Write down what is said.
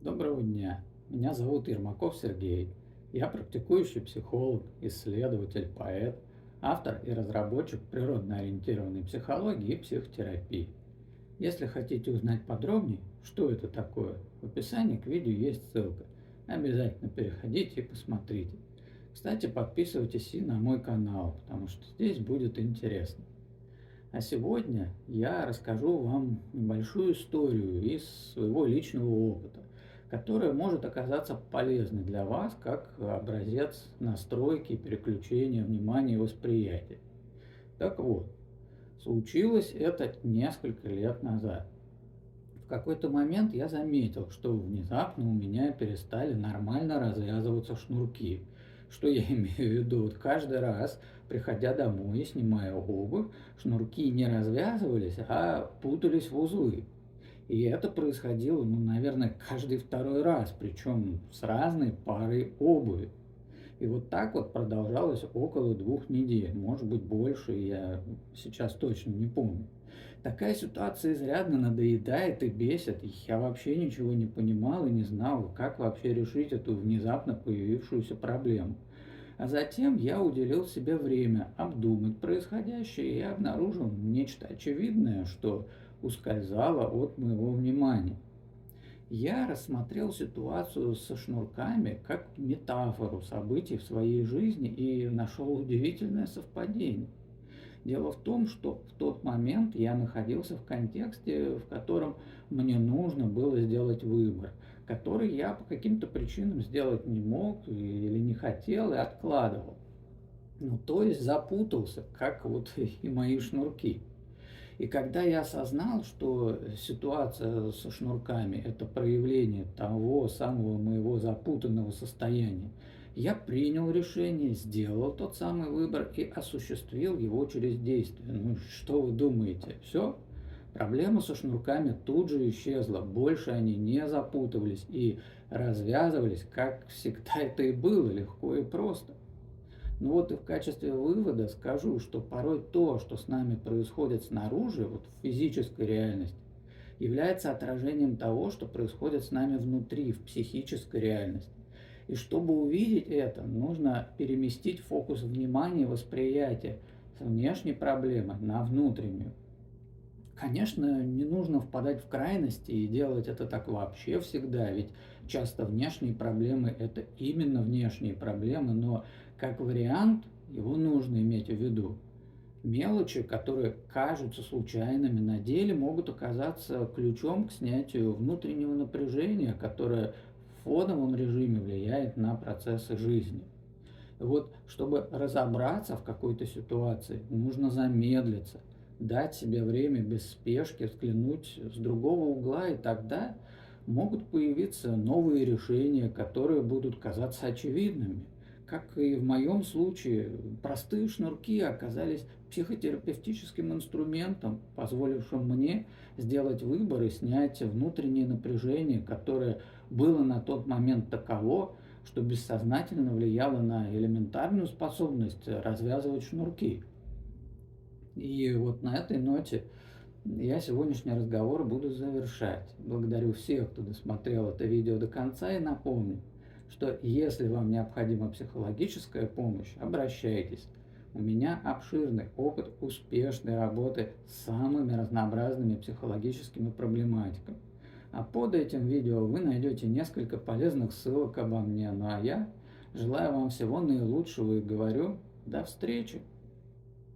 Доброго дня. Меня зовут Ермаков Сергей. Я практикующий психолог, исследователь, поэт, автор и разработчик природно-ориентированной психологии и психотерапии. Если хотите узнать подробнее, что это такое, в описании к видео есть ссылка. Обязательно переходите и посмотрите. Кстати, подписывайтесь и на мой канал, потому что здесь будет интересно. А сегодня я расскажу вам небольшую историю из своего личного опыта, которая может оказаться полезной для вас как образец настройки, переключения внимания и восприятия. Так вот, случилось это несколько лет назад. В какой-то момент я заметил, что внезапно у меня перестали нормально развязываться шнурки. Что я имею в виду? Вот каждый раз, приходя домой и снимая обувь, шнурки не развязывались, а путались в узлы. И это происходило, наверное, каждый второй раз, причем с разной парой обуви. И вот так вот продолжалось около 2 недель, может быть больше, я сейчас точно не помню. Такая ситуация изрядно надоедает и бесит. И я вообще ничего не понимал и не знал, как вообще решить эту внезапно появившуюся проблему. А затем я уделил себе время обдумать происходящее и обнаружил нечто очевидное, что ускользало от моего внимания. Я рассмотрел ситуацию со шнурками как метафору событий в своей жизни и нашел удивительное совпадение. Дело в том, что в тот момент я находился в контексте, в котором мне нужно было сделать выбор, который я по каким-то причинам сделать не мог или не хотел и откладывал. Ну, то есть запутался, как вот и мои шнурки. И когда я осознал, что ситуация со шнурками – это проявление того самого моего запутанного состояния, я принял решение, сделал тот самый выбор и осуществил его через действие. Ну, что вы думаете? Все? Проблема со шнурками тут же исчезла. Больше они не запутывались и развязывались, как всегда это и было, легко и просто. Ну вот и в качестве вывода скажу, что порой то, что с нами происходит снаружи, вот в физической реальности, является отражением того, что происходит с нами внутри, в психической реальности. И чтобы увидеть это, нужно переместить фокус внимания и восприятия с внешней проблемы на внутреннюю. Конечно, не нужно впадать в крайности и делать это так вообще всегда, ведь часто внешние проблемы – это именно внешние проблемы, но как вариант его нужно иметь в виду. Мелочи, которые кажутся случайными, на деле могут оказаться ключом к снятию внутреннего напряжения, которое в фоновом режиме влияет на процессы жизни. Вот, чтобы разобраться в какой-то ситуации, нужно замедлиться, дать себе время без спешки, взглянуть с другого угла, и тогда могут появиться новые решения, которые будут казаться очевидными. Как и в моем случае, простые шнурки оказались психотерапевтическим инструментом, позволившим мне сделать выбор и снять внутреннее напряжение, которое было на тот момент таково, что бессознательно влияло на элементарную способность развязывать шнурки. И вот на этой ноте я сегодняшний разговор буду завершать. Благодарю всех, кто досмотрел это видео до конца, и напомню, что если вам необходима психологическая помощь, обращайтесь. У меня обширный опыт успешной работы с самыми разнообразными психологическими проблематиками. А под этим видео вы найдете несколько полезных ссылок обо мне. Ну а я желаю вам всего наилучшего и говорю до встречи!